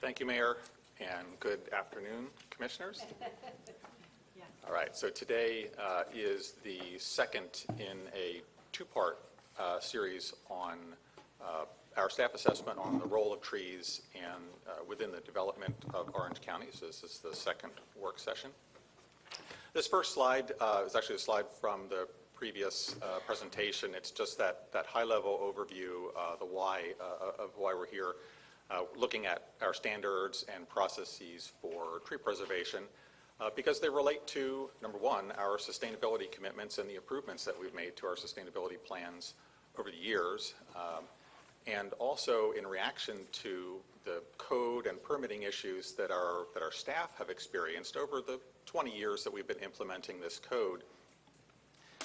Thank you, Mayor, and good afternoon, Commissioners. Yes. All right, so today is the second in a two-part series on our staff assessment on the role of trees and within the development of Orange County. So this is the second work session. This first slide is actually a slide from the previous presentation. It's just that high-level overview, the why of why we're here, looking at our standards and processes for tree preservation, because they relate to, number one, our sustainability commitments and the improvements that we've made to our sustainability plans over the years, and also in reaction to the code and permitting issues that our staff have experienced over the 20 years that we've been implementing this code.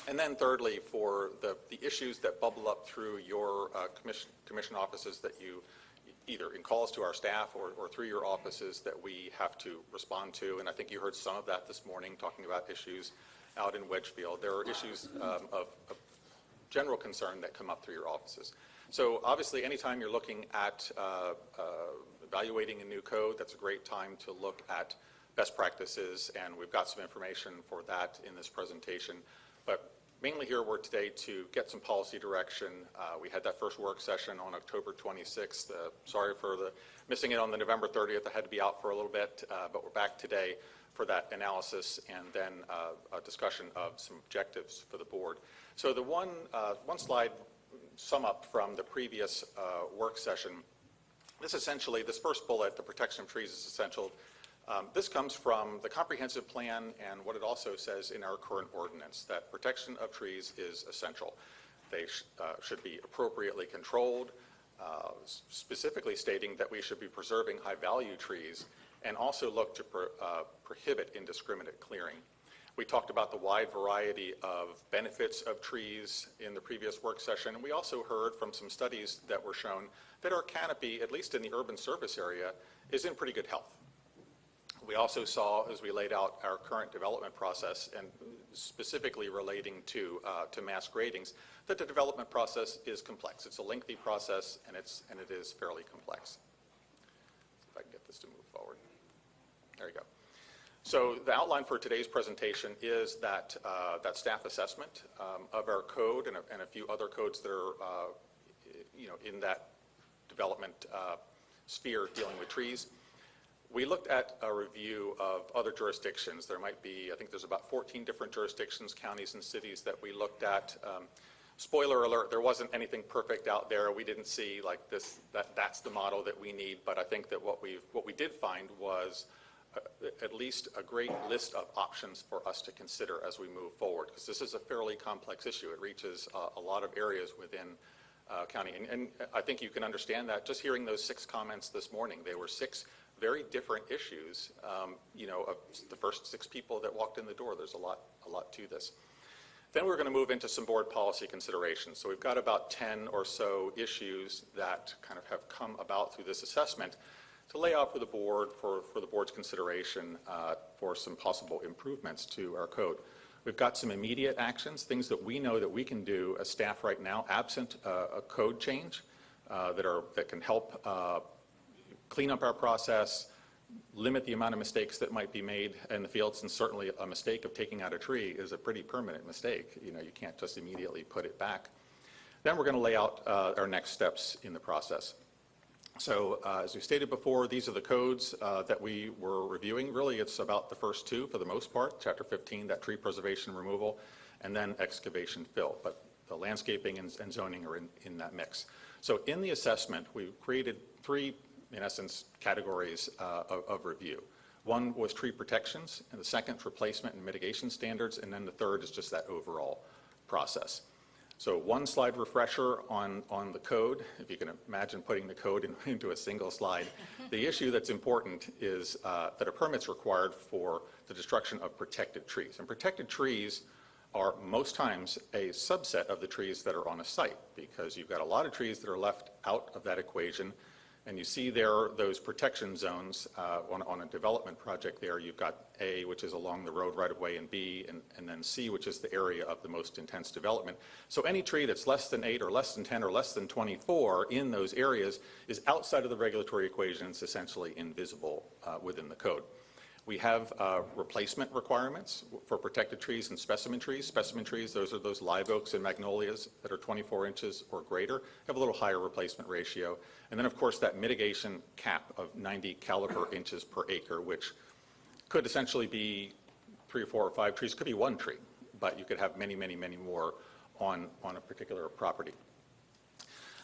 And then thirdly, for the issues that bubble up through your commission offices that you, either in calls to our staff or through your offices, that we have to respond to. And I think you heard some of that this morning, talking about issues out in Wedgefield. There are issues of general concern that come up through your offices. So obviously, anytime you're looking at evaluating a new code, that's a great time to look at best practices, and we've got some information for that in this presentation. But mainly here we're today to get some policy direction. We had that first work session on October 26th. Sorry for missing it on the November 30th. I had to be out for a little bit, but we're back today for that analysis and then a discussion of some objectives for the board. So the one slide sum up from the previous work session. This first bullet, the protection of trees, is essential. This comes from the comprehensive plan and what it also says in our current ordinance, that protection of trees is essential. They should be appropriately controlled, specifically stating that we should be preserving high-value trees and also look to prohibit indiscriminate clearing. We talked about the wide variety of benefits of trees in the previous work session, and we also heard from some studies that were shown that our canopy, at least in the urban service area, is in pretty good health. We also saw, as we laid out our current development process, and specifically relating to mass gradings, that the development process is complex. It's a lengthy process, and it is fairly complex. If I can get this to move forward. There you go. So the outline for today's presentation is that staff assessment of our code and a few other codes that are in that development sphere dealing with trees. We looked at a review of other jurisdictions. There might be, I think there's about 14 different jurisdictions, counties, and cities that we looked at. Spoiler alert, there wasn't anything perfect out there. We didn't see like this, that's the model that we need, but I think that what we did find was at least a great list of options for us to consider as we move forward, because this is a fairly complex issue. It reaches a lot of areas within county, and I think you can understand that just hearing those 6 comments this morning. They were 6 very different issues, of the first 6 people that walked in the door. There's a lot to this. Then we're going to move into some board policy considerations. So we've got about 10 or so issues that kind of have come about through this assessment to lay out for the board, for the board's consideration for some possible improvements to our code. We've got some immediate actions, things that we know that we can do as staff right now, absent a code change, that can help clean up our process, limit the amount of mistakes that might be made in the fields, and certainly a mistake of taking out a tree is a pretty permanent mistake. You can't just immediately put it back. Then we're going to lay out our next steps in the process. So as we stated before, these are the codes that we were reviewing. Really, it's about the first 2 for the most part, Chapter 15, that tree preservation removal, and then excavation fill. But the landscaping and zoning are in that mix. So in the assessment, we created 3, in essence, categories of review. One was tree protections, and the second, replacement and mitigation standards, and then the third is just that overall process. So one slide refresher on the code. If you can imagine putting the code into a single slide. The issue that's important is that a permit's required for the destruction of protected trees. And protected trees are most times a subset of the trees that are on a site, because you've got a lot of trees that are left out of that equation. And you see there those protection zones on a development project there. You've got A, which is along the road right of way, and B, and then C, which is the area of the most intense development. So any tree that's less than 8 or less than 10 or less than 24 in those areas is outside of the regulatory equation. It's essentially invisible within the code. We have replacement requirements for protected trees and specimen trees. Specimen trees, those are those live oaks and magnolias that are 24 inches or greater, have a little higher replacement ratio. And then, of course, that mitigation cap of 90 caliper inches per acre, which could essentially be 3 or 4 or 5 trees. Could be one tree, but you could have many, many, many more on a particular property.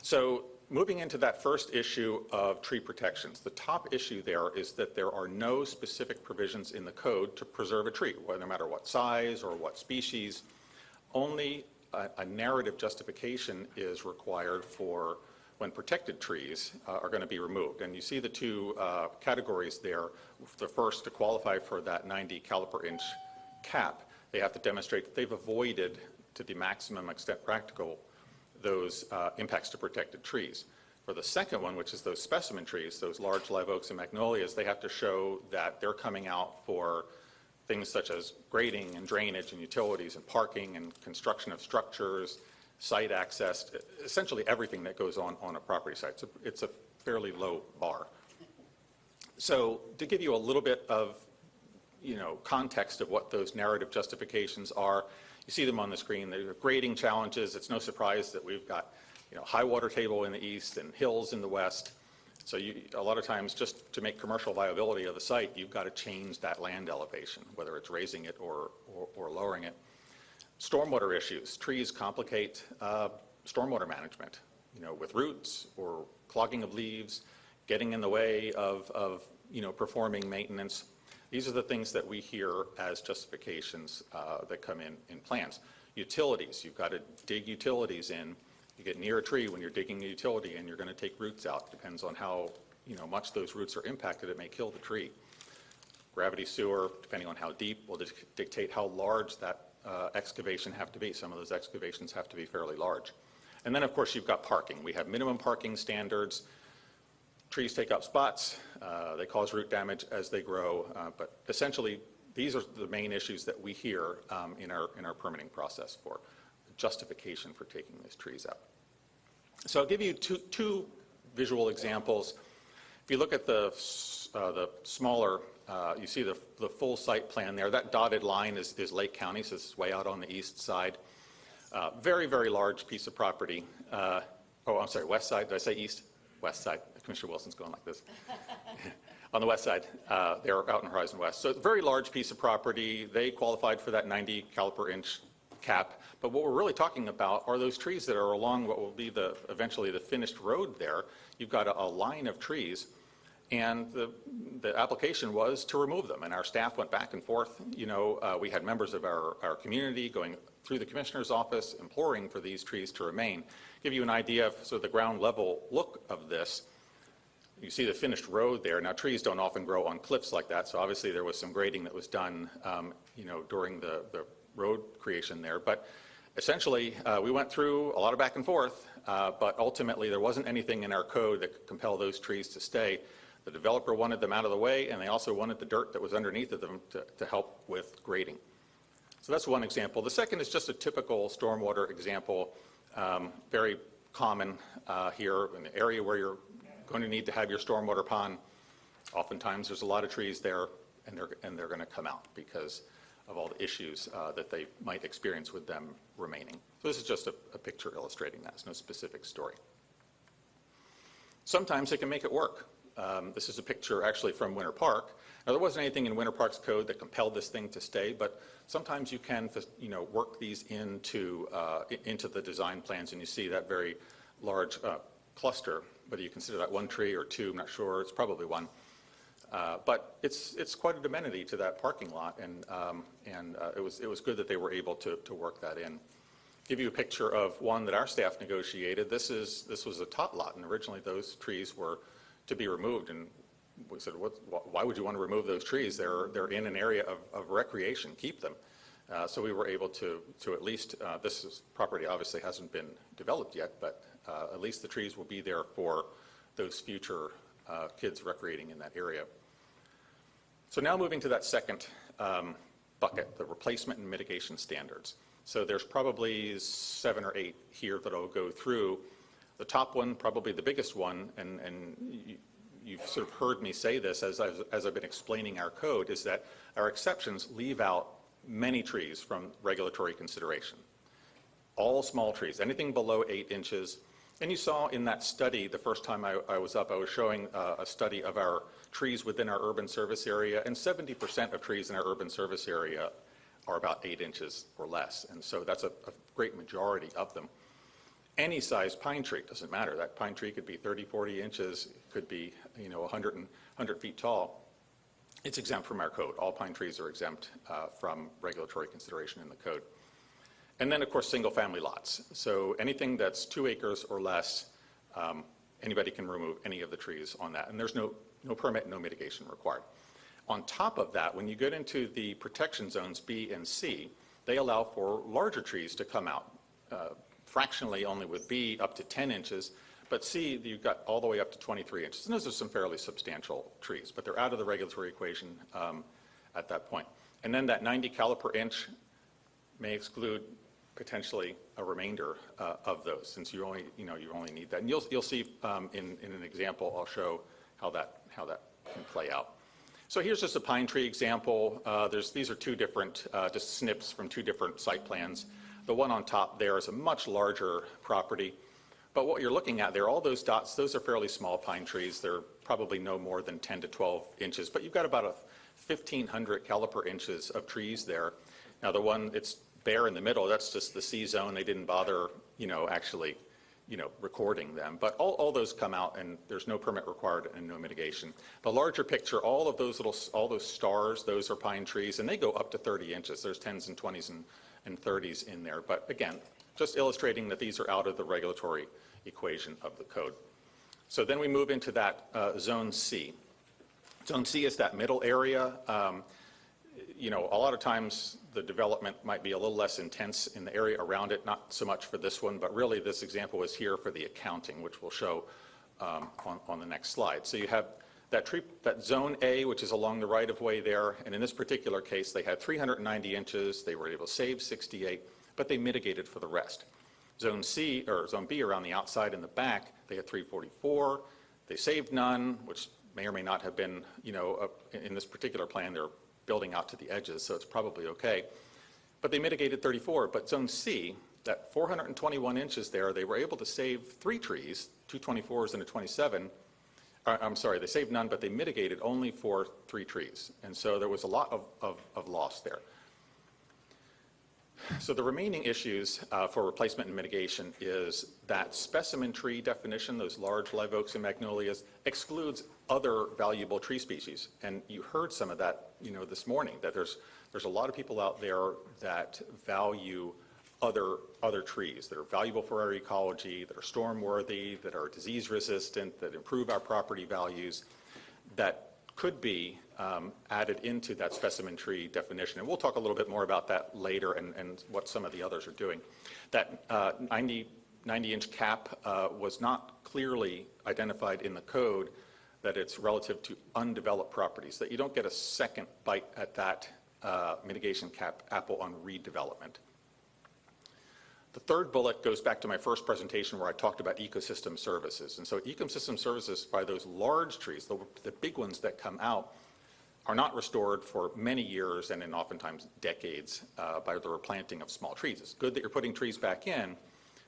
So moving into that first issue of tree protections, the top issue there is that there are no specific provisions in the code to preserve a tree, no matter what size or what species. Only a narrative justification is required for when protected trees are going to be removed. And you see the two categories there. The first, to qualify for that 90 caliper inch cap, they have to demonstrate that they've avoided, to the maximum extent practical, those impacts to protected trees. For the second one, which is those specimen trees, those large live oaks and magnolias, they have to show that they're coming out for things such as grading and drainage and utilities and parking and construction of structures, site access, essentially everything that goes on a property site. So it's a fairly low bar. So to give you a little bit of context of what those narrative justifications are, you see them on the screen. They're grading challenges. It's no surprise that we've got high water table in the east and hills in the west. So a lot of times, just to make commercial viability of the site, you've got to change that land elevation, whether it's raising it or lowering it. Stormwater issues. Trees complicate stormwater management, with roots or clogging of leaves, getting in the way of performing maintenance. These are the things that we hear as justifications that come in plans. Utilities, you've got to dig utilities in. You get near a tree when you're digging a utility and you're going to take roots out. Depends on how much those roots are impacted, it may kill the tree. Gravity sewer, depending on how deep, will dictate how large that excavation have to be. Some of those excavations have to be fairly large. And then, of course, you've got parking. We have minimum parking standards. Trees take up spots. They cause root damage as they grow. But essentially, these are the main issues that we hear in our permitting process for justification for taking these trees out. So I'll give you two visual examples. If you look at the smaller, you see the full site plan there. That dotted line is Lake County, so this is way out on the east side. Very, very large piece of property. I'm sorry, west side. Did I say east? West side. Commissioner Wilson's going like this. On the west side, they're out in Horizon West. So it's a very large piece of property. They qualified for that 90 caliper inch cap. But what we're really talking about are those trees that are along what will be eventually the finished road there. You've got a line of trees, and the application was to remove them. And our staff went back and forth. We had members of our community going through the commissioner's office imploring for these trees to remain. Give you an idea of sort of the ground level look of this. You see the finished road there. Now, trees don't often grow on cliffs like that, so obviously there was some grading that was done, during the road creation there. But essentially, we went through a lot of back and forth, but ultimately there wasn't anything in our code that could compel those trees to stay. The developer wanted them out of the way, and they also wanted the dirt that was underneath of them to help with grading. So that's one example. The second is just a typical stormwater example, very common here in the area where you're going to need to have your stormwater pond. Oftentimes there's a lot of trees there, and they're going to come out because of all the issues that they might experience with them remaining. So this is just a picture illustrating that. It's no specific story. Sometimes they can make it work. This is a picture actually from Winter Park. Now, there wasn't anything in Winter Park's code that compelled this thing to stay, but sometimes you can work these into the design plans, and you see that very large cluster. Whether you consider that one tree or two, I'm not sure. It's probably one. But it's quite a amenity to that parking lot, and it was good that they were able to work that in. Give you a picture of one that our staff negotiated. This was a tot lot, and originally those trees were to be removed, and we said, why would you want to remove those trees? They're in an area of recreation. Keep them. So we were able to at least, property obviously hasn't been developed yet, but at least the trees will be there for those future kids recreating in that area. So now moving to that second bucket, the replacement and mitigation standards. So there's probably 7 or 8 here that I'll go through. The top one, probably the biggest one, and you've sort of heard me say this as I've been explaining our code, is that our exceptions leave out many trees from regulatory consideration. All small trees, anything below 8 inches. And you saw in that study, the first time I was up, I was showing a study of our trees within our urban service area, and 70% of trees in our urban service area are about 8 inches or less. And so that's a great majority of them. Any size pine tree, doesn't matter. That pine tree could be 30, 40 inches, could be 100 feet tall. It's exempt from our code. All pine trees are exempt from regulatory consideration in the code. And then, of course, single-family lots. So anything that's 2 acres or less, anybody can remove any of the trees on that. And there's no permit, no mitigation required. On top of that, when you get into the protection zones B and C, they allow for larger trees to come out. Fractionally only with B up to 10 inches, but C, you've got all the way up to 23 inches. And those are some fairly substantial trees, but they're out of the regulatory equation at that point. And then that 90 caliper inch may exclude potentially a remainder of those, since you only need that. And you'll see in an example, I'll show how that can play out. So here's just a pine tree example. These are 2 different, just snips from 2 different site plans. The one on top there is a much larger property. But what you're looking at there, all those dots, those are fairly small pine trees. They're probably no more than 10 to 12 inches. But you've got about 1,500 caliper inches of trees there. Now the one it's bare in the middle, that's just the C zone. They didn't bother, actually, recording them. But all those come out, and there's no permit required and no mitigation. The larger picture, all those stars, those are pine trees, and they go up to 30 inches. There's 10s and 20s and 30s in there. But again, just illustrating that these are out of the regulatory equation of the code. So then we move into that Zone C. Zone C is that middle area. A lot of times the development might be a little less intense in the area around it, not so much for this one, but really this example is here for the accounting, which we'll show on the next slide. So you have that Zone A, which is along the right-of-way there, and in this particular case, they had 390 inches. They were able to save 68, but they mitigated for the rest. Zone C, or Zone B, around the outside and the back, they had 344. They saved none, which may or may not have been, in this particular plan, they're building out to the edges, so it's probably okay. But they mitigated 34. But Zone C, that 421 inches there, they were able to save 3 trees, 2 24s and a 27. I'm sorry, they saved none, but they mitigated only for 3 trees. And so there was a lot of loss there. So the remaining issues for replacement and mitigation is that specimen tree definition, those large live oaks and magnolias, excludes other valuable tree species. And you heard some of that, this morning, that there's a lot of people out there that value other trees that are valuable for our ecology, that are storm worthy, that are disease resistant, that improve our property values, that could be added into that specimen tree definition. And we'll talk a little bit more about that later and what some of the others are doing. That 90-inch cap was not clearly identified in the code, that it's relative to undeveloped properties, that you don't get a second bite at that mitigation cap apple on redevelopment. The third bullet goes back to my first presentation where I talked about ecosystem services. And so ecosystem services by those large trees, the big ones that come out, are not restored for many years and then oftentimes decades by the replanting of small trees. It's good that you're putting trees back in,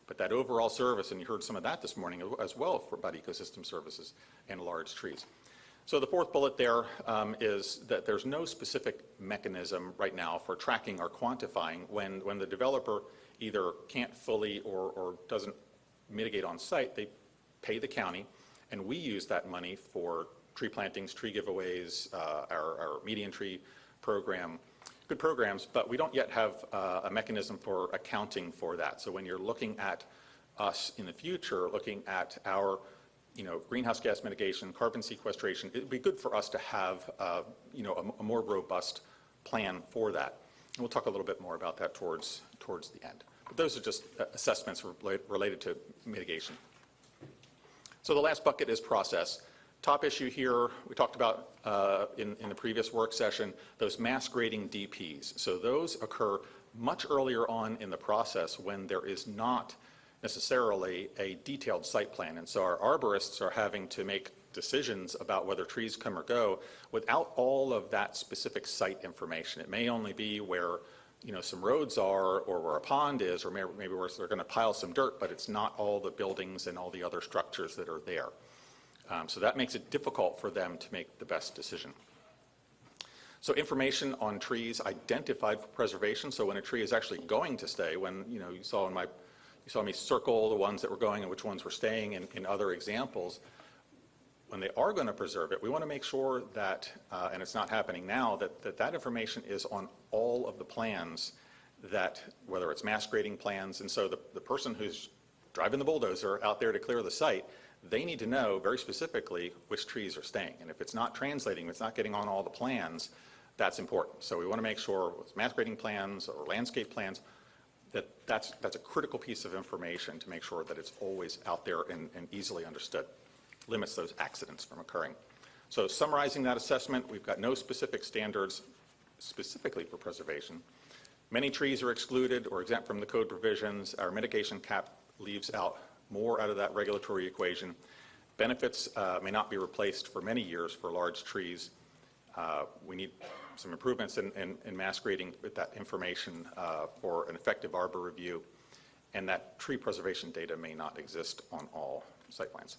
but that overall service, and you heard some of that this morning as well about ecosystem services and large trees. So the fourth bullet there is that there's no specific mechanism right now for tracking or quantifying when the developer either can't fully or doesn't mitigate on site. They pay the county, and we use that money for tree plantings, tree giveaways, our median tree program, good programs, but we don't yet have a mechanism for accounting for that. So when you're looking at us in the future, looking at our greenhouse gas mitigation, carbon sequestration, it'd be good for us to have a more robust plan for that. And we'll talk a little bit more about that towards the end. But those are just assessments related to mitigation. So the last bucket is process. Top issue here, we talked about in the previous work session, those mass grading DPs. So those occur much earlier on in the process when there is not necessarily a detailed site plan. And so our arborists are having to make decisions about whether trees come or go without all of that specific site information. It may only be where some roads are, or where a pond is, or maybe where they're going to pile some dirt, but it's not all the buildings and all the other structures that are there. So that makes it difficult for them to make the best decision. So information on trees identified for preservation. So when a tree is actually going to stay, when you saw me circle the ones that were going and which ones were staying in other examples, when they are going to preserve it, we want to make sure that, and it's not happening now, that information is on all of the plans, that whether it's mass grading plans, and so the person who's driving the bulldozer out there to clear the site, they need to know very specifically which trees are staying. And if it's not translating, if it's not getting on all the plans, that's important. So we want to make sure with mass grading plans or landscape plans, that's a critical piece of information to make sure that it's always out there and easily understood. Limits those accidents from occurring. So summarizing that assessment, we've got no specific standards specifically for preservation. Many trees are excluded or exempt from the code provisions. Our mitigation cap leaves out more out of that regulatory equation. Benefits may not be replaced for many years for large trees. We need some improvements in mass grading with that information for an effective arbor review, and that tree preservation data may not exist on all site plans.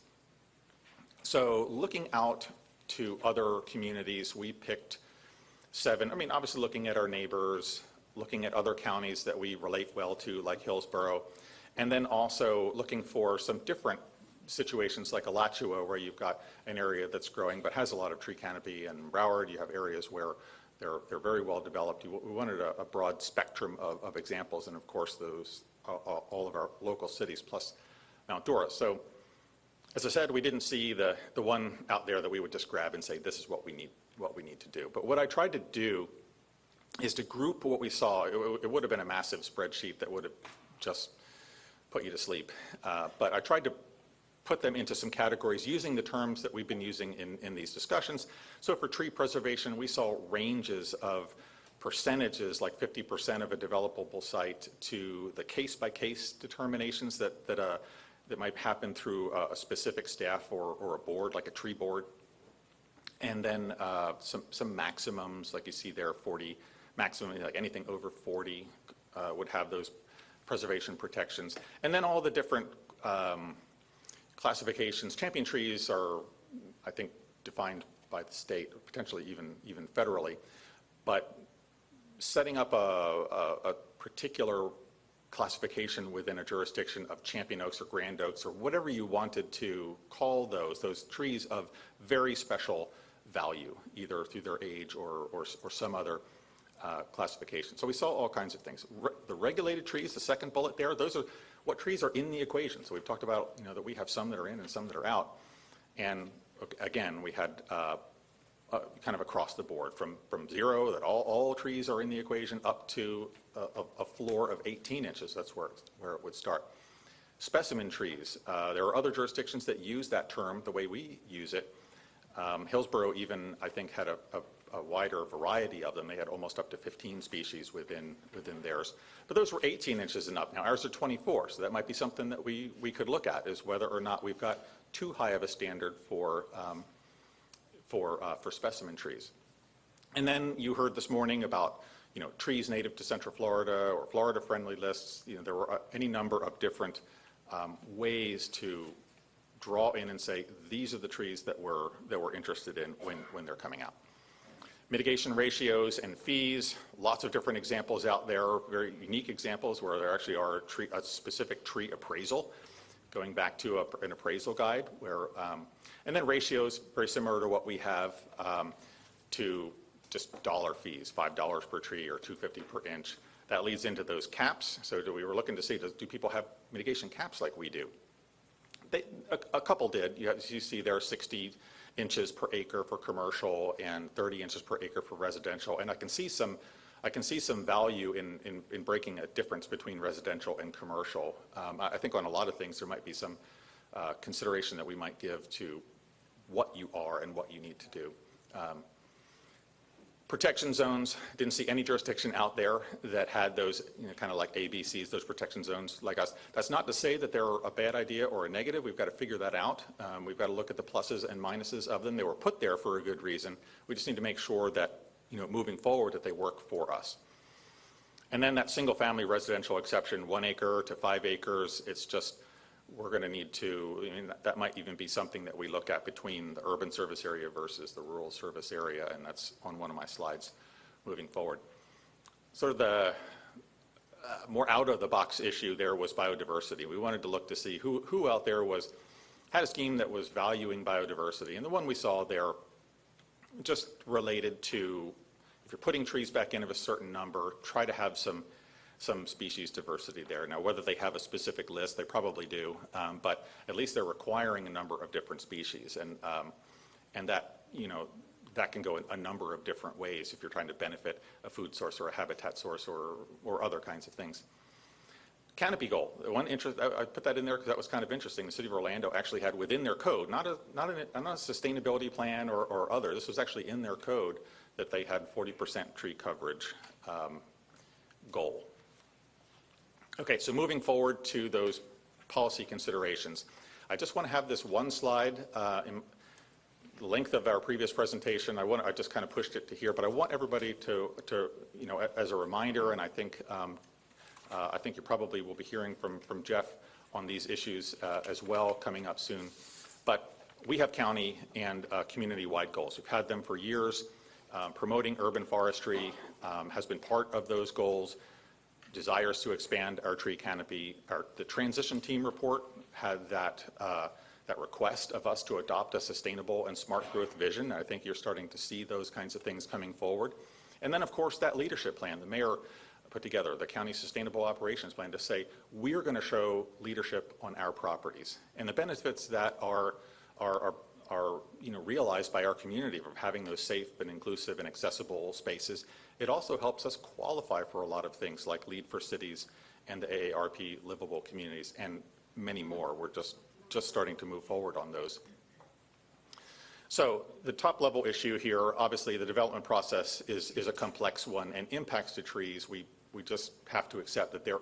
So looking out to other communities, we picked 7. Obviously looking at our neighbors, looking at other counties that we relate well to, like Hillsborough, and then also looking for some different situations like Alachua, where you've got an area that's growing but has a lot of tree canopy, and Broward, you have areas where they're very well developed. We wanted a broad spectrum of examples, and of course those all of our local cities plus Mount Dora. So as I said, we didn't see the one out there that we would just grab and say, this is what we need to do. But what I tried to do is to group what we saw. It would have been a massive spreadsheet that would have just put you to sleep. But I tried to put them into some categories using the terms that we've been using in these discussions. So for tree preservation, we saw ranges of percentages, like 50% of a developable site, to the case-by-case determinations that might happen through a specific staff or a board, like a tree board. And then some maximums, like you see there, 40, maximum, like anything over 40 would have those preservation protections. And then all the different classifications. Champion trees are, I think, defined by the state, or potentially even federally. But setting up a particular classification within a jurisdiction of champion oaks or grand oaks or whatever you wanted to call those trees of very special value, either through their age or some other classification. So we saw all kinds of things. The regulated trees, the second bullet there, those are what trees are in the equation. So we've talked about that we have some that are in and some that are out. And again, we had kind of across the board from 0, that all trees are in the equation, up to a floor of 18 inches. That's where it would start. Specimen trees. There are other jurisdictions that use that term the way we use it. Hillsborough even, I think, had a wider variety of them. They had almost up to 15 species within theirs. But those were 18 inches and up. Now ours are 24, so that might be something that we could look at, is whether or not we've got too high of a standard for specimen trees. And then you heard this morning about trees native to Central Florida or Florida-friendly lists. There were any number of different ways to draw in and say, these are the trees that we're interested in when they're coming out. Mitigation ratios and fees, lots of different examples out there, very unique examples where there actually are a specific tree appraisal, going back to an appraisal guide, where, and then ratios very similar to what we have to just dollar fees, $5 per tree or $2.50 per inch. That leads into those caps. So we were looking to see, do people have mitigation caps like we do? A couple did. You see there are 60 inches per acre for commercial and 30 inches per acre for residential. And I can see some value in breaking a difference between residential and commercial. I think on a lot of things there might be some consideration that we might give to what you are and what you need to do. Protection zones, didn't see any jurisdiction out there that had those, kind of like ABCs, those protection zones like us. That's not to say that they're a bad idea or a negative. We've got to figure that out. We've got to look at the pluses and minuses of them. They were put there for a good reason. We just need to make sure that, moving forward, that they work for us. And then that single-family residential exception, 1 acre to 5 acres, it's just, we're going to need to, that might even be something that we look at between the urban service area versus the rural service area, and that's on one of my slides moving forward. Sort of the more out-of-the-box issue there was biodiversity. We wanted to look to see who out there had a scheme that was valuing biodiversity, and the one we saw there just related to, if you're putting trees back in of a certain number, try to have some species diversity there. Now, whether they have a specific list, they probably do, but at least they're requiring a number of different species, and that, that can go in a number of different ways if you're trying to benefit a food source or a habitat source or other kinds of things. Canopy goal. I put that in there because that was kind of interesting. The city of Orlando actually had within their code, not a sustainability plan or other, this was actually in their code that they had 40% tree coverage goal. Okay, so moving forward to those policy considerations. I just want to have this one slide in the length of our previous presentation. I just kind of pushed it to here, but I want everybody to as a reminder, and I think you probably will be hearing from Jeff on these issues as well coming up soon. But we have county and community-wide goals. We've had them for years. Promoting urban forestry has been part of those goals. Desires to expand our tree canopy. The transition team report had that request of us to adopt a sustainable and smart growth vision. I think you're starting to see those kinds of things coming forward. And then, of course, that leadership plan. The mayor put together the county sustainable operations plan to say, we're going to show leadership on our properties. And the benefits that are realized by our community of having those safe and inclusive and accessible spaces. It also helps us qualify for a lot of things like Lead for Cities and the AARP Livable Communities and many more. We're just starting to move forward on those. So the top level issue here, obviously the development process is a complex one, and impacts to trees, we just have to accept that there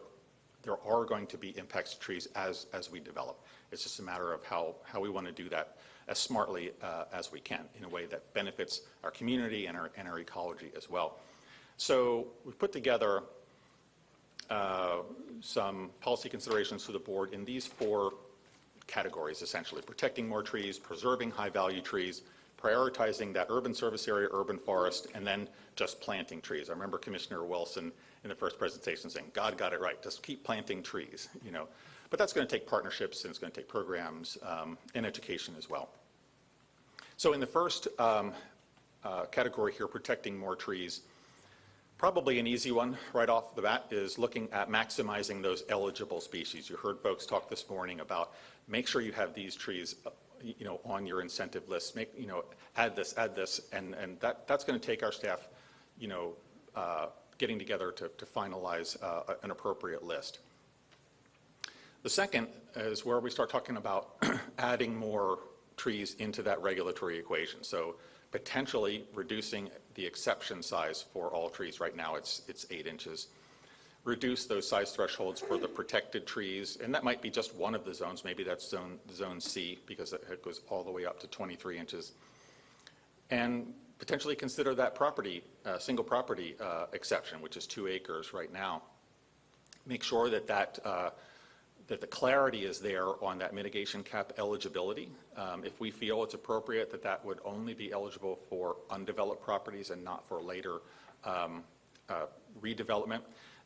are going to be impacts to trees as we develop. It's just a matter of how we want to do that as smartly as we can in a way that benefits our community and our ecology as well. So we've put together some policy considerations to the board in these 4 categories, essentially. Protecting more trees, preserving high-value trees, prioritizing that urban service area, urban forest, and then just planting trees. I remember Commissioner Wilson in the first presentation saying, God got it right, just keep planting trees, But that's going to take partnerships, and it's going to take programs and education as well. So in the first category here, protecting more trees, probably an easy one right off the bat is looking at maximizing those eligible species. You heard folks talk this morning about make sure you have these trees on your incentive list, add this, and that's going to take our staff, getting together to finalize an appropriate list. The second is where we start talking about adding more trees into that regulatory equation. So potentially reducing the exception size for all trees. Right now it's 8 inches. Reduce those size thresholds for the protected trees, and that might be just one of the zones. Maybe that's zone C, because it goes all the way up to 23 inches. And potentially consider that single property exception, which is 2 acres right now. Make sure that the clarity is there on that mitigation cap eligibility. If we feel it's appropriate that would only be eligible for undeveloped properties and not for later redevelopment.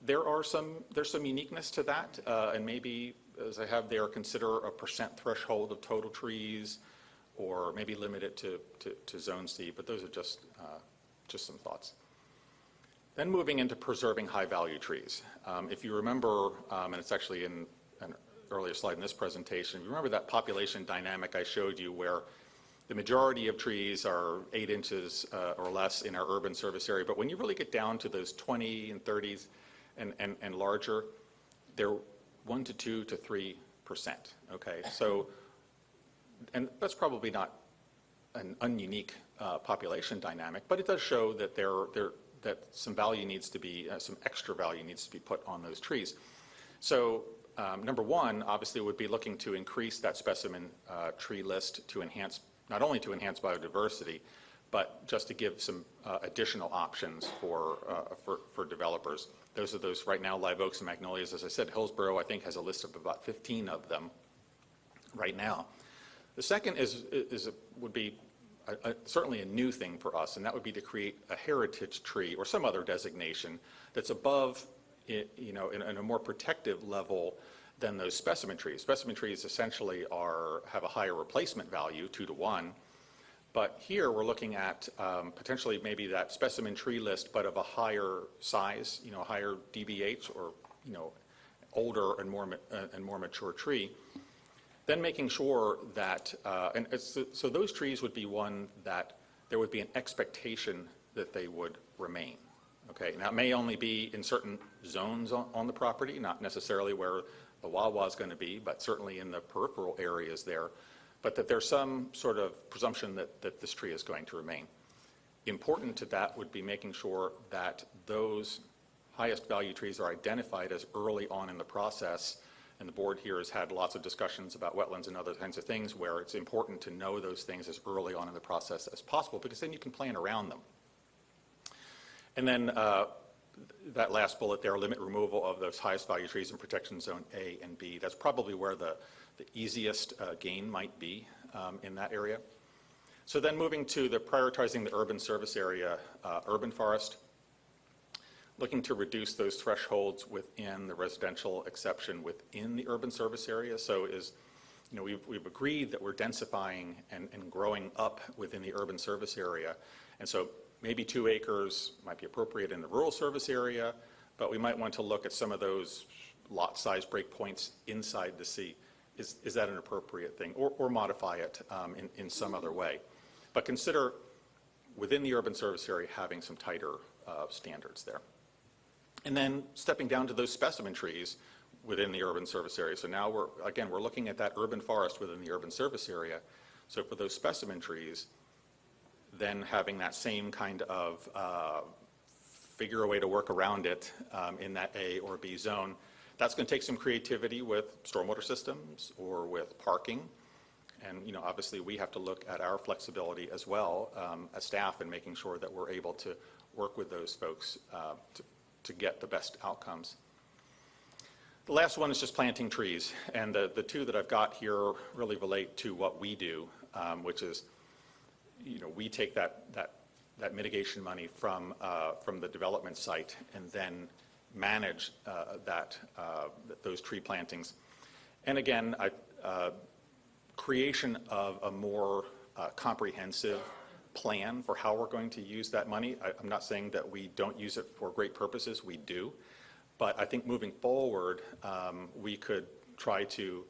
There's some uniqueness to that, and maybe, as I have there, consider a % threshold of total trees, or maybe limit it to zone C, but those are just some thoughts. Then moving into preserving high-value trees. If you remember, and it's actually in an earlier slide in this presentation, you remember that population dynamic I showed you where the majority of trees are 8 inches or less in our urban service area, but when you really get down to those 20 and 30s and larger, they're 1 to 2 to 3%. Okay, so and that's probably not an ununique population dynamic, but it does show that that some value needs to be, some extra value needs to be put on those trees. So number one, obviously, would be looking to increase that specimen tree list to enhance, not only to enhance biodiversity, but just to give some additional options for developers. Those are those right now, live oaks and magnolias. As I said, Hillsborough, I think, has a list of about 15 of them right now. The second would be certainly a new thing for us, and that would be to create a heritage tree or some other designation that's above, in a more protective level than those specimen trees. Specimen trees essentially have a higher replacement value, 2 to 1. But here we're looking at potentially maybe that specimen tree list, but of a higher size, a higher DBH or, older and more mature tree. Then making sure that, so those trees would be one that there would be an expectation that they would remain. Okay, now it may only be in certain zones on the property, not necessarily where the Wawa is going to be, but certainly in the peripheral areas there. But that there's some sort of presumption that this tree is going to remain. Important to that would be making sure that those highest value trees are identified as early on in the process. And the board here has had lots of discussions about wetlands and other kinds of things where it's important to know those things as early on in the process as possible, because then you can plan around them. And then that last bullet there, limit removal of those highest value trees in protection zone A and B. That's probably where the easiest gain might be in that area. So then moving to the prioritizing the urban service area, urban forest, looking to reduce those thresholds within the residential exception within the urban service area. So we've agreed that we're densifying and growing up within the urban service area. And so maybe 2 acres might be appropriate in the rural service area, but we might want to look at some of those lot size breakpoints inside to see, is that an appropriate thing, or modify it in some other way. But consider within the urban service area having some tighter standards there. And then stepping down to those specimen trees within the urban service area. So now we're looking at that urban forest within the urban service area. So for those specimen trees, then having that same kind of figure a way to work around it in that A or B zone. That's going to take some creativity with stormwater systems or with parking. And obviously we have to look at our flexibility as well as staff and making sure that we're able to work with those folks to get the best outcomes. The last one is just planting trees. And the 2 that I've got here really relate to what we do, which is, we take that mitigation money from the development site and then manage those tree plantings. And again, creation of a more comprehensive plan for how we're going to use that money. I'm not saying that we don't use it for great purposes, we do. But I think moving forward, we could try to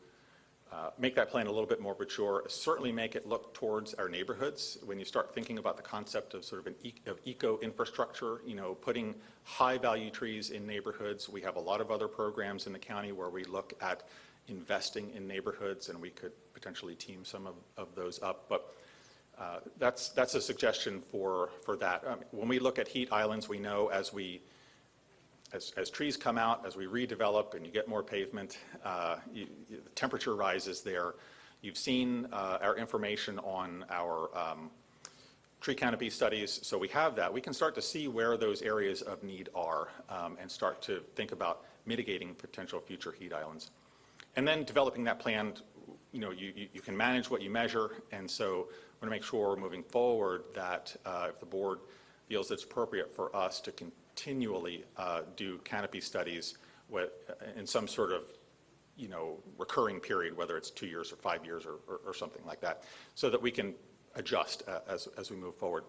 make that plan a little bit more mature, certainly make it look towards our neighborhoods. When you start thinking about the concept of sort of eco-infrastructure, putting high-value trees in neighborhoods. We have a lot of other programs in the county where we look at investing in neighborhoods, and we could potentially team some of those up. But that's a suggestion for that. When we look at heat islands, we know as trees come out, as we redevelop and you get more pavement, the temperature rises there. You've seen our information on our tree canopy studies, so we have that. We can start to see where those areas of need are and start to think about mitigating potential future heat islands. And then developing that plan, you can manage what you measure, and so I want to make sure moving forward that if the board feels it's appropriate for us to continually do canopy studies in some sort of recurring period, whether it's 2 years or 5 years or something like that, so that we can adjust as we move forward.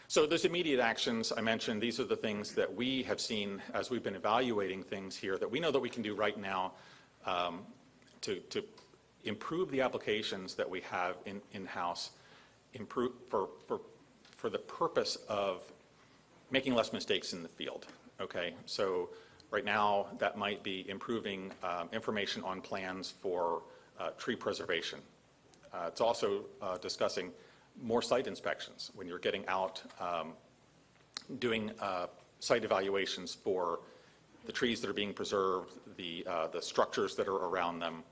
So those immediate actions I mentioned, these are the things that we have seen as we've been evaluating things here that we know that we can do right now to improve the applications that we have in-house, improve for the purpose of making less mistakes in the field. Okay, so right now that might be improving information on plans for tree preservation. It's also discussing more site inspections when you're getting out, doing site evaluations for the trees that are being preserved, the structures that are around them,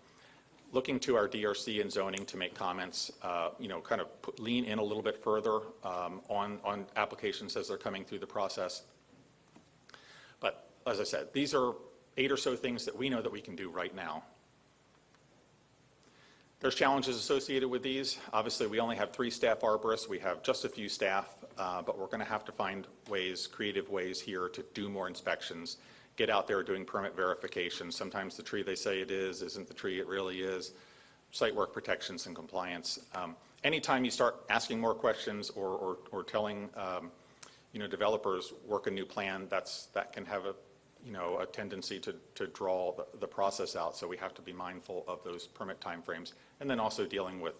looking to our DRC and zoning to make comments, kind of lean in a little bit further on applications as they're coming through the process. But as I said, these are 8 or so things that we know that we can do right now. There's challenges associated with these. Obviously, we only have 3 staff arborists. We have just a few staff, but we're going to have to find ways, creative ways here to do more inspections, get out there doing permit verification. Sometimes the tree they say it is isn't the tree it really is. Site work protections and compliance. Anytime you start asking more questions or telling developers work a new plan, that can have a tendency to draw the process out. So we have to be mindful of those permit timeframes, and then also dealing with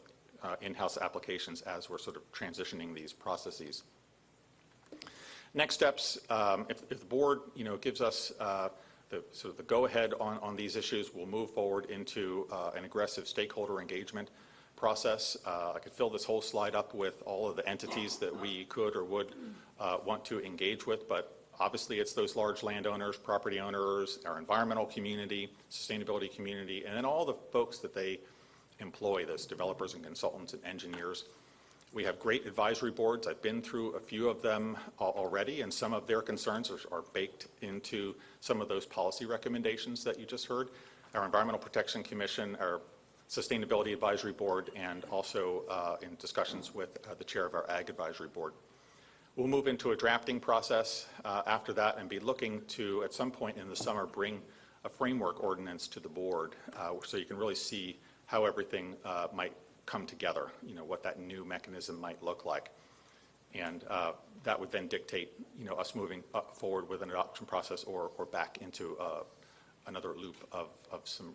in-house applications as we're sort of transitioning these processes. Next steps, if the board gives us the go-ahead on these issues, we'll move forward into an aggressive stakeholder engagement process. I could fill this whole slide up with all of the entities that we could or would want to engage with, but obviously it's those large landowners, property owners, our environmental community, sustainability community, and then all the folks that they employ, those developers and consultants and engineers. We have great advisory boards. I've been through a few of them already, and some of their concerns are baked into some of those policy recommendations that you just heard. Our Environmental Protection Commission, our Sustainability Advisory Board, and also in discussions with the chair of our Ag Advisory Board. We'll move into a drafting process after that and be looking to, at some point in the summer, bring a framework ordinance to the board so you can really see how everything might come together, what that new mechanism might look like. And that would then dictate, us moving forward with an adoption process or back into another loop of some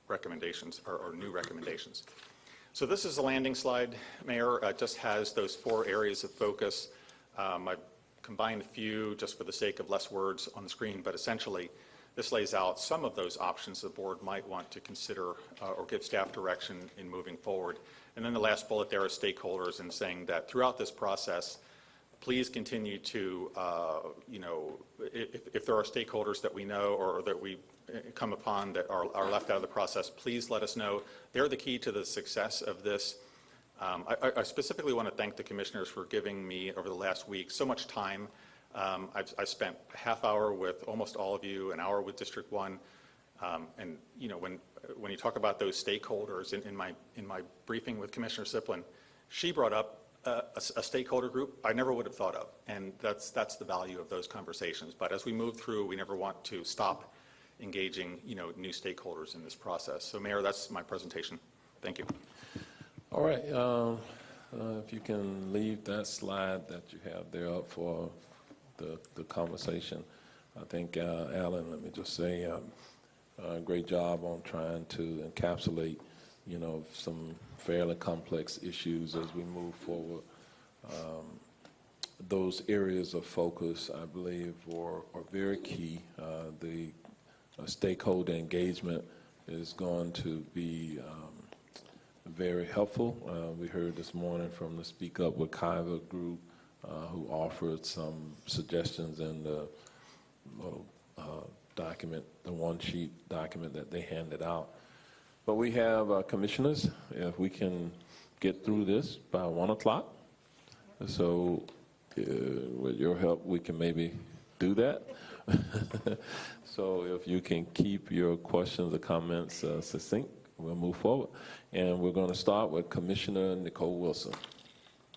recommendations or new recommendations. So this is a landing slide, Mayor. It just has those 4 areas of focus. I've combined a few just for the sake of less words on the screen, but essentially this lays out some of those options the board might want to consider or give staff direction in moving forward. And then the last bullet there is stakeholders, and saying that throughout this process, please continue to, if there are stakeholders that we know or that we come upon that are left out of the process, please let us know. They're the key to the success of this. I specifically want to thank the commissioners for giving me, over the last week, so much time. I spent a half hour with almost all of you, an hour with District 1, and when you talk about those stakeholders, in my briefing with Commissioner Siplin, she brought up a stakeholder group I never would have thought of, and that's the value of those conversations. But as we move through, we never want to stop engaging new stakeholders in this process. So, Mayor, that's my presentation. Thank you. All right. If you can leave that slide that you have there up for the conversation. I think, Alan, let me just say, great job on trying to encapsulate, some fairly complex issues as we move forward. Those areas of focus, I believe, are very key. The stakeholder engagement is going to be very helpful. We heard this morning from the Speak Up with Kaiva group who offered some suggestions in the little document, the one-sheet document that they handed out. But we have commissioners, if we can get through this by 1 o'clock. So with your help, we can maybe do that. So if you can keep your questions or comments succinct, we'll move forward. And we're going to start with Commissioner Nicole Wilson.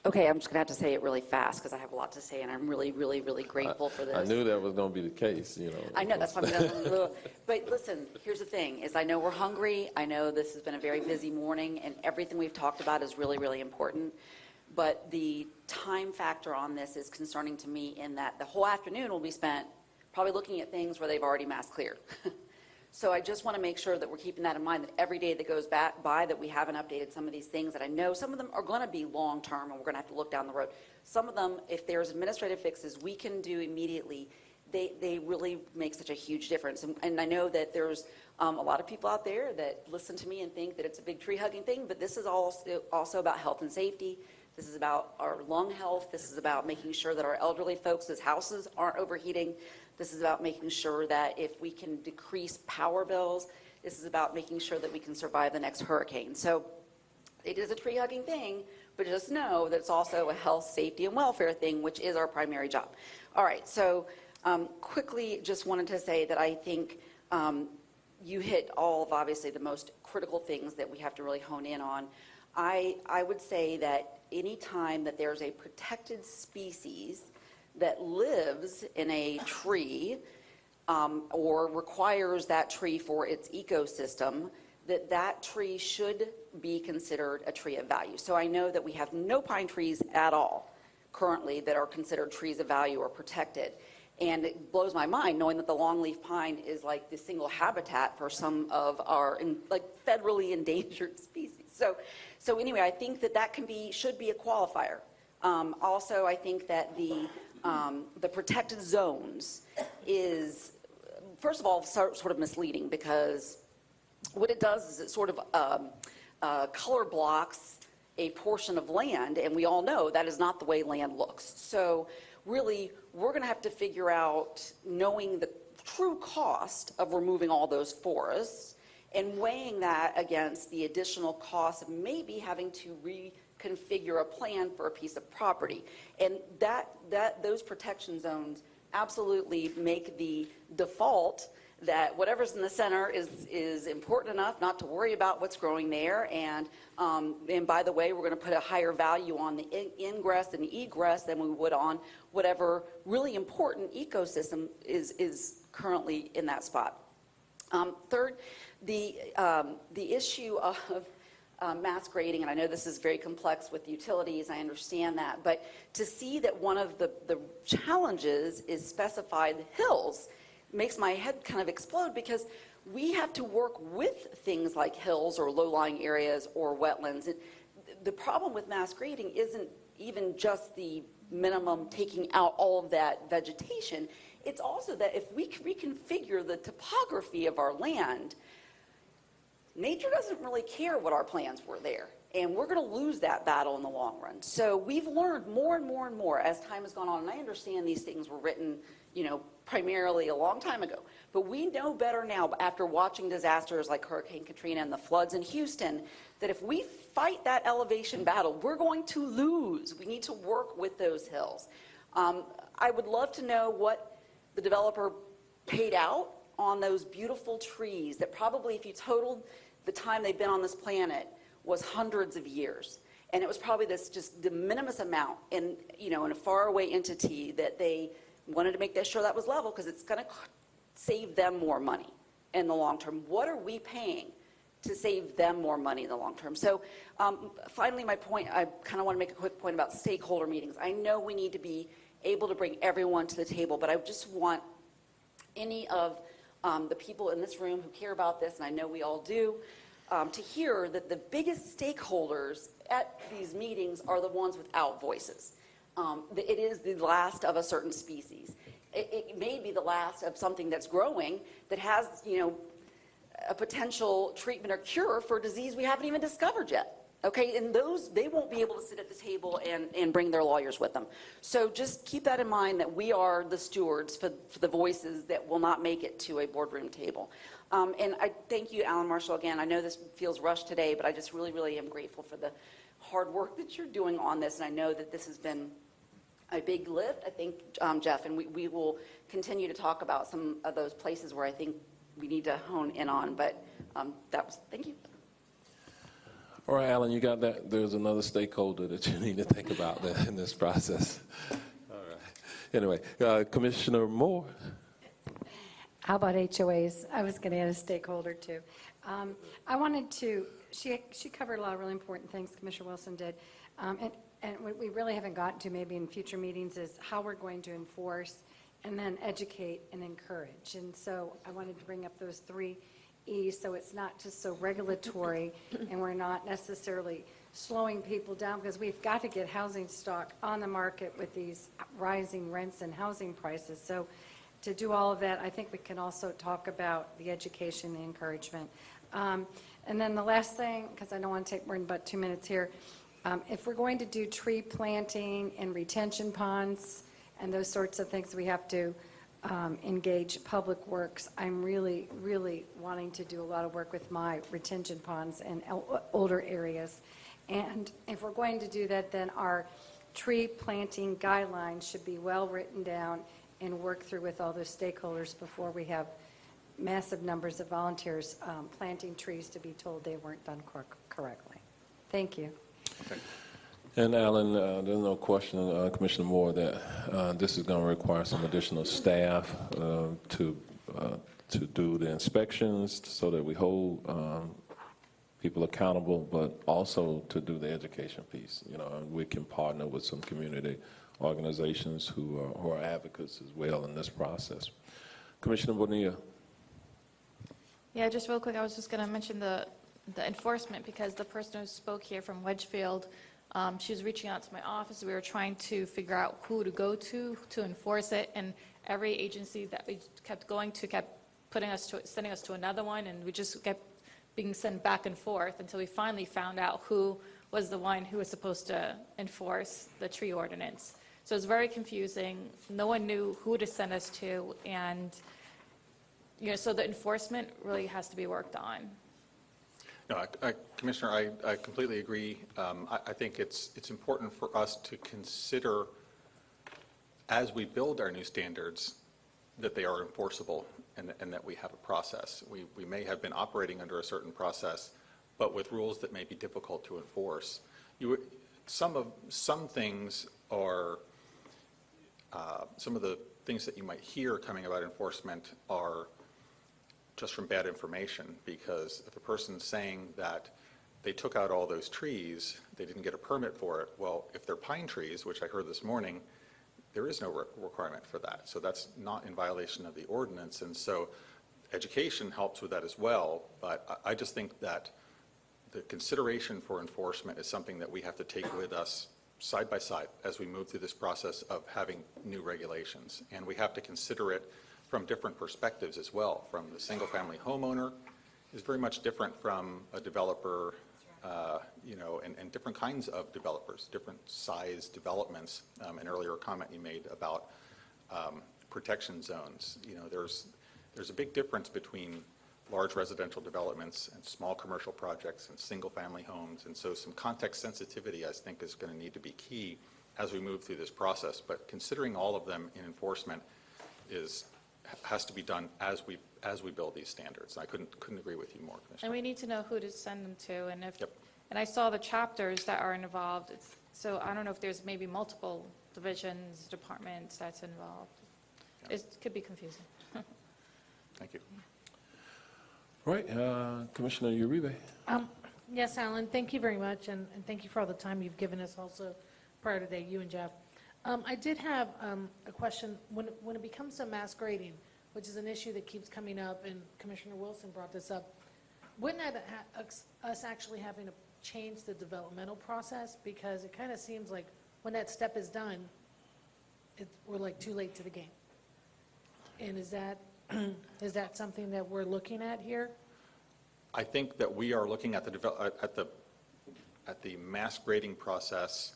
Okay, I'm just going to have to say it really fast because I have a lot to say, and I'm really, really, really grateful for this. I knew that was going to be the case, I know, that's why I'm going to... But listen, here's the thing, is I know we're hungry. I know this has been a very busy morning, and everything we've talked about is really, really important. But the time factor on this is concerning to me in that the whole afternoon will be spent probably looking at things where they've already mass cleared. So I just want to make sure that we're keeping that in mind, that every day that goes by that we haven't updated some of these things that I know some of them are going to be long-term and we're going to have to look down the road. Some of them, if there's administrative fixes we can do immediately, they really make such a huge difference. And I know that there's a lot of people out there that listen to me and think that it's a big tree hugging thing, but this is also about health and safety. This is about our lung health. This is about making sure that our elderly folks' houses aren't overheating. This is about making sure that if we can decrease power bills, this is about making sure that we can survive the next hurricane. So it is a tree hugging thing, but just know that it's also a health, safety, and welfare thing, which is our primary job. All right, so quickly just wanted to say that I think you hit all of, obviously, the most critical things that we have to really hone in on. I would say that any time that there's a protected species that lives in a tree or requires that tree for its ecosystem, that tree should be considered a tree of value. So I know that we have no pine trees at all currently that are considered trees of value or protected. And it blows my mind knowing that the longleaf pine is like the single habitat for some of our federally endangered species. So anyway, I think that should be a qualifier. Also, I think that the protected zones is, first of all, sort of misleading, because what it does is it sort of color blocks a portion of land, and we all know that is not the way land looks. So really, we're going to have to figure out, knowing the true cost of removing all those forests and weighing that against the additional cost of maybe having to reconfigure a plan for a piece of property. And those protection zones absolutely make the default that whatever's in the center is important enough not to worry about what's growing there. And by the way, we're going to put a higher value on the ingress and egress than we would on whatever really important ecosystem is currently in that spot. Third, the issue of mass grading, and I know this is very complex with utilities, I understand that, but to see that one of the challenges is specified hills makes my head kind of explode, because we have to work with things like hills or low-lying areas or wetlands. The problem with mass grading isn't even just the minimum taking out all of that vegetation. It's also that if we reconfigure the topography of our land, nature doesn't really care what our plans were there. And we're going to lose that battle in the long run. So we've learned more and more and more as time has gone on. And I understand these things were written, primarily a long time ago. But we know better now, after watching disasters like Hurricane Katrina and the floods in Houston, that if we fight that elevation battle, we're going to lose. We need to work with those hills. I would love to know what the developer paid out on those beautiful trees that probably, if you totaled the time they've been on this planet, was hundreds of years. And it was probably this just de minimis amount in a faraway entity that they wanted to make sure that was level, because it's going to save them more money in the long term. What are we paying to save them more money in the long term? So finally, my point, I kind of want to make a quick point about stakeholder meetings. I know we need to be able to bring everyone to the table, but I just want any of the people in this room who care about this, and I know we all do, to hear that the biggest stakeholders at these meetings are the ones without voices. It is the last of a certain species. It may be the last of something that's growing that has, a potential treatment or cure for a disease we haven't even discovered yet. Okay, and they won't be able to sit at the table and bring their lawyers with them. So just keep that in mind, that we are the stewards for the voices that will not make it to a boardroom table. And I thank you, Alan Marshall, again. I know this feels rushed today, but I just really, really am grateful for the hard work that you're doing on this. And I know that this has been a big lift, I think, Jeff, and we will continue to talk about some of those places where I think we need to hone in on. But thank you. All right, Alan, you got that? There's another stakeholder that you need to think about in this process. All right. Anyway, Commissioner Moore. How about HOAs? I was going to add a stakeholder too. I wanted to, she covered a lot of really important things, Commissioner Wilson did. And what we really haven't gotten to maybe in future meetings is how we're going to enforce and then educate and encourage. And so I wanted to bring up those 3 E's, so it's not just so regulatory and we're not necessarily slowing people down, because we've got to get housing stock on the market with these rising rents and housing prices. So to do all of that, I think we can also talk about the education, the encouragement. And then the last thing, because I don't want to take more than about 2 minutes here, if we're going to do tree planting and retention ponds and those sorts of things, we have to engage Public Works. I'm really, really wanting to do a lot of work with my retention ponds and older areas. And if we're going to do that, then our tree planting guidelines should be well written down and worked through with all those stakeholders before we have massive numbers of volunteers planting trees to be told they weren't done correctly. Thank you. Okay. And Alan, there's no question, Commissioner Moore, that this is going to require some additional staff to do the inspections so that we hold people accountable, but also to do the education piece. You know, and we can partner with some community organizations who are advocates as well in this process. Commissioner Bonilla. Yeah, just real quick, I was just going to mention the enforcement, because the person who spoke here from Wedgefield, she was reaching out to my office. We were trying to figure out who to go to enforce it, and every agency that we kept going to kept sending us to another one, and we just kept being sent back and forth until we finally found out who was the one who was supposed to enforce the tree ordinance. So it was very confusing. No one knew who to send us to, and so the enforcement really has to be worked on. No, Commissioner, I completely agree. I think it's important for us to consider, as we build our new standards, that they are enforceable and that we have a process. We may have been operating under a certain process, but with rules that may be difficult to enforce. Some things are, some of the things that you might hear coming about enforcement are just from bad information, because if a person's saying that they took out all those trees, they didn't get a permit for it, well, if they're pine trees, which I heard this morning, there is no requirement for that. So that's not in violation of the ordinance. And so education helps with that as well. But I just think that the consideration for enforcement is something that we have to take with us side by side as we move through this process of having new regulations. And we have to consider it from different perspectives as well. From the single-family homeowner is very much different from a developer, and different kinds of developers, different size developments. An earlier comment you made about protection zones. There's a big difference between large residential developments and small commercial projects and single-family homes. And so some context sensitivity, I think, is going to need to be key as we move through this process. But considering all of them in enforcement has to be done as we build these standards. I couldn't agree with you more, Commissioner. And we need to know who to send them to, and if Yep. and I saw the chapters that are involved. So I don't know if there's maybe multiple divisions, departments that's involved. Yeah. It could be confusing. Thank you. Right, Commissioner Uribe. Yes, Alan, thank you very much, and thank you for all the time you've given us also prior to today, you and Jeff. I did have a question. When it becomes to mass grading, which is an issue that keeps coming up, and Commissioner Wilson brought this up, wouldn't that us actually having to change the developmental process? Because it kind of seems like when that step is done, we're like too late to the game. And is that something that we're looking at here? I think that we are looking at the mass grading process,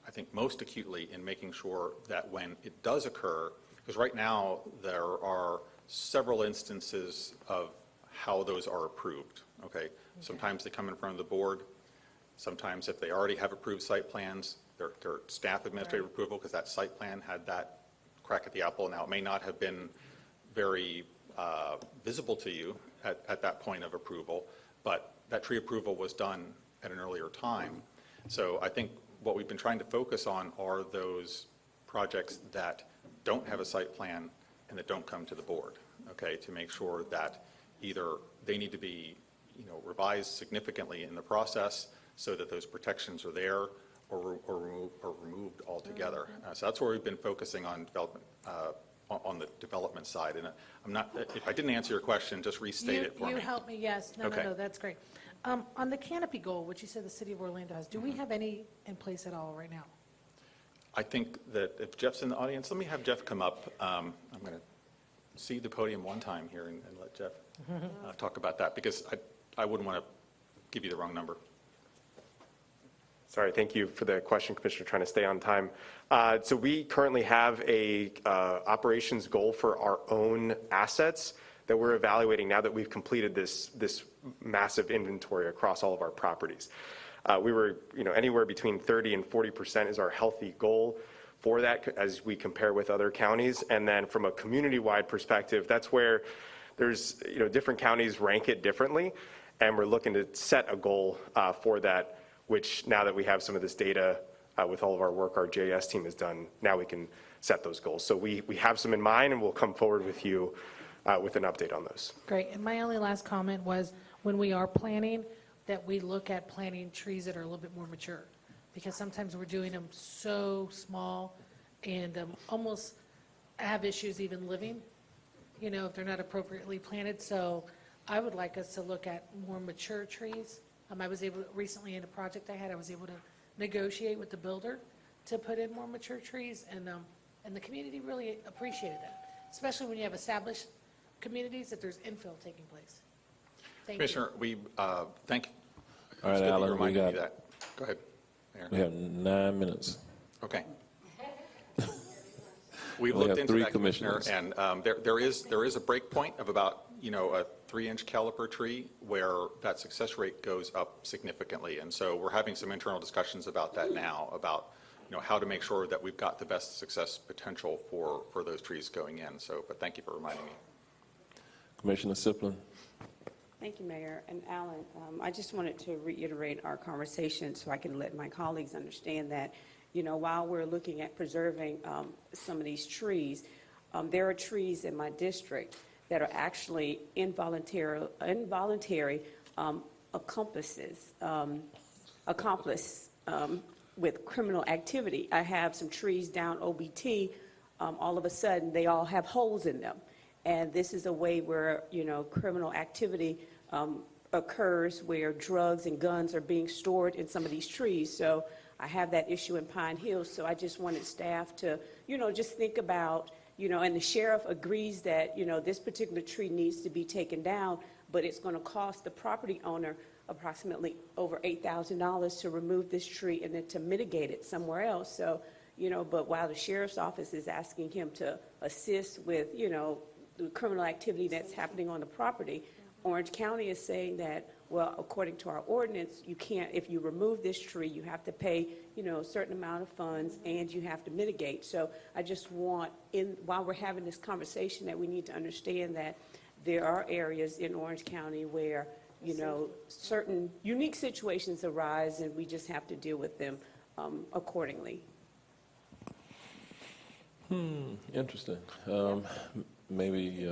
I think most acutely in making sure that when it does occur, because right now there are several instances of how those are approved, okay? Sometimes they come in front of the board. Sometimes if they already have approved site plans, they're staff administrative approval, because that site plan had that crack at the apple. Now, it may not have been very visible to you at that point of approval, but that tree approval was done at an earlier time. So I think what we've been trying to focus on are those projects that don't have a site plan and that don't come to the board, okay, to make sure that either they need to be revised significantly in the process so that those protections are there, or removed altogether. So that's where we've been focusing on development, on the development side. And I'm not, if I didn't answer your question, just restate it for me. You helped me, yes. Okay. No, that's great. On the canopy goal, which you said the city of Orlando has, do we have any in place at all right now? I think that if Jeff's in the audience, let me have Jeff come up. I'm going to cede the podium one time here and let Jeff talk about that, because I wouldn't want to give you the wrong number. Sorry, thank you for the question, Commissioner, trying to stay on time. So we currently have a operations goal for our own assets that we're evaluating now that we've completed this massive inventory across all of our properties. We were, anywhere between 30 and 40% is our healthy goal for that as we compare with other counties. And then from a community-wide perspective, that's where there's, different counties rank it differently. And we're looking to set a goal for that, which now that we have some of this data with all of our work our JS team has done, now we can set those goals. So we have some in mind, and we'll come forward with you with an update on those. Great. And my only last comment was, when we are planning, that we look at planting trees that are a little bit more mature. Because sometimes we're doing them so small and almost have issues even living, if they're not appropriately planted. So I would like us to look at more mature trees. I was able, recently in a project I had, I was able to negotiate with the builder to put in more mature trees, and the community really appreciated that, especially when you have established communities, that there's infill taking place. Thank you. Commissioner, we thank you. All right, It's good that you Alan, we reminded me got, that. Go ahead, Mayor. we have 9 minutes. Okay. We We looked have into 3 that, Commissioner, commissioners. and there is a break point of about, a 3-inch caliper tree where that success rate goes up significantly. And so we're having some internal discussions about that now, about, how to make sure that we've got the best success potential for those trees going in. So, but thank you for reminding me. Commissioner Siplin. Thank you, Mayor. And Alan, I just wanted to reiterate our conversation so I can let my colleagues understand that, while we're looking at preserving some of these trees, there are trees in my district that are actually involuntary accomplice with criminal activity. I have some trees down OBT. All of a sudden, they all have holes in them. And this is a way where, criminal activity occurs, where drugs and guns are being stored in some of these trees. So I have that issue in Pine Hills. So I just wanted staff to, just think about, and the sheriff agrees that, this particular tree needs to be taken down, but it's going to cost the property owner approximately over $8,000 to remove this tree and then to mitigate it somewhere else. So, but while the sheriff's office is asking him to assist with, the criminal activity that's happening on the property, Orange County is saying that, well, according to our ordinance, you can't, if you remove this tree, you have to pay, a certain amount of funds, and you have to mitigate. So I just want, while we're having this conversation, that we need to understand that there are areas in Orange County where, certain unique situations arise, and we just have to deal with them accordingly. Interesting. Maybe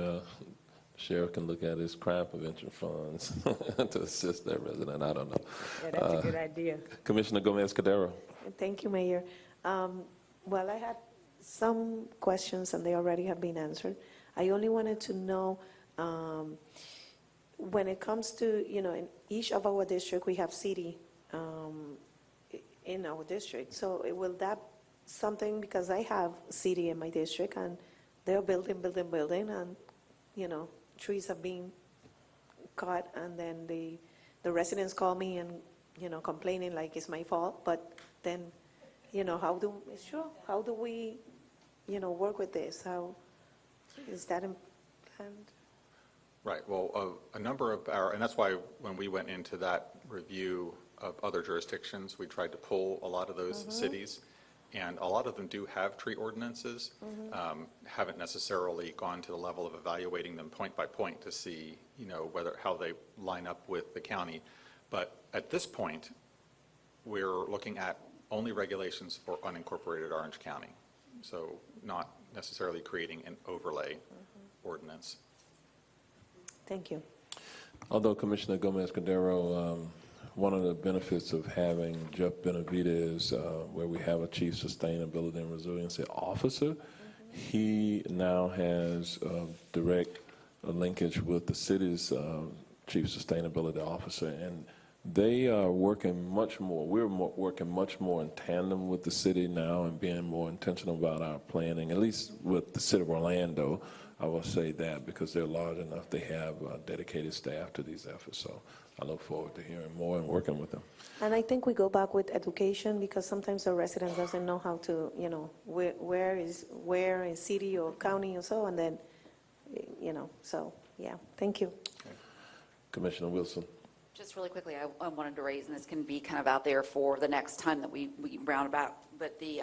Sheriff can look at his crime prevention funds to assist that resident. I don't know. Yeah, that's a good idea. Commissioner Gomez-Cadero. Thank you, Mayor. Well, I had some questions, and they already have been answered. I only wanted to know, when it comes to, in each of our district, we have city in our district. So will that something, because I have city in my district, and they're building, and, trees are being cut, and then the residents call me and, complaining like it's my fault. But then, how do we, work with this? How is that planned? Right. Well, a number of and that's why when we went into that review of other jurisdictions, we tried to pull a lot of those cities, and a lot of them do have tree ordinances, haven't necessarily gone to the level of evaluating them point by point to see, how they line up with the county. But at this point, we're looking at only regulations for unincorporated Orange County, so not necessarily creating an overlay ordinance. Thank you. Although Commissioner Gomez-Cadero, one of the benefits of having Jeff Benavidez, where we have a Chief Sustainability and Resiliency Officer, he now has direct linkage with the city's Chief Sustainability Officer, and They are working much more, working much more in tandem with the city now and being more intentional about our planning, at least with the city of Orlando. I will say that because they're large enough, they have dedicated staff to these efforts. So I look forward to hearing more and working with them. And I think we go back with education because sometimes the resident doesn't know how to, where in city or county or so, and then, so, yeah, thank you. Commissioner Wilson. Just really quickly, I wanted to raise, and this can be kind of out there for the next time that we round about, but the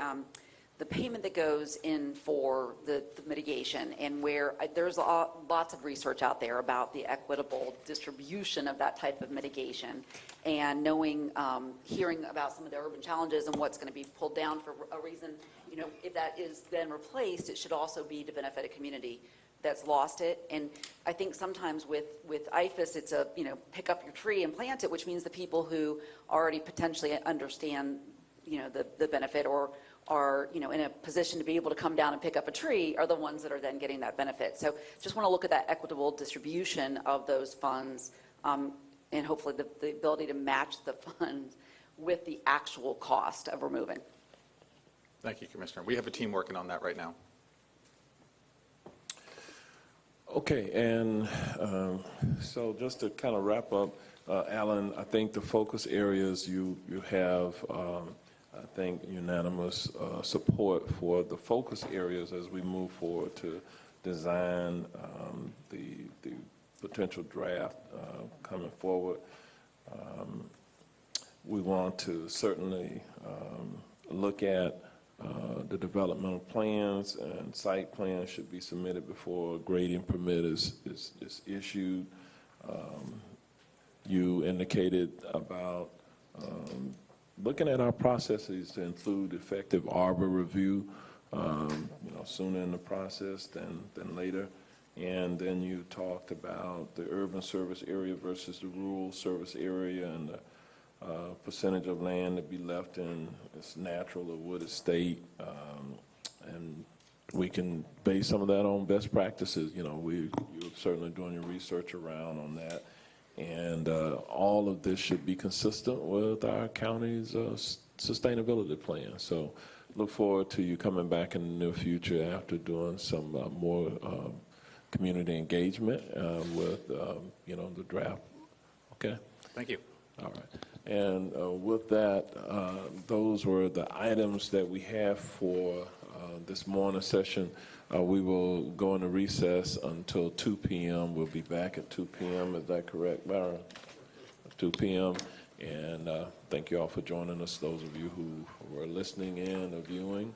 payment that goes in for the mitigation, and where there's lots of research out there about the equitable distribution of that type of mitigation, and knowing, hearing about some of the urban challenges and what's going to be pulled down for a reason, if that is then replaced, it should also be to benefit a community that's lost it. And I think sometimes with IFAS, it's a, pick up your tree and plant it, which means the people who already potentially understand, the benefit or are, in a position to be able to come down and pick up a tree are the ones that are then getting that benefit. So just want to look at that equitable distribution of those funds, and hopefully the ability to match the funds with the actual cost of removing. Thank you, Commissioner. We have a team working on that right now. Okay, and so just to kind of wrap up, Alan, I think the focus areas you have, I think, unanimous support for the focus areas as we move forward to design the potential draft coming forward. We want to certainly look at the developmental plans and site plans should be submitted before a grading permit is issued. You indicated about looking at our processes to include effective arbor review, sooner in the process than later. And then you talked about the urban service area versus the rural service area and the percentage of land to be left in its natural or wooded state, and we can base some of that on best practices. You're certainly doing your research around on that, and all of this should be consistent with our county's sustainability plan. So look forward to you coming back in the near future after doing some more community engagement with the draft. Okay. Thank you. All right. And with that, those were the items that we have for this morning session. We will go into recess until 2 p.m. We'll be back at 2 p.m. Is that correct, Byron? 2 p.m. And thank you all for joining us, those of you who were listening in or viewing.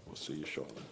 We'll see you shortly.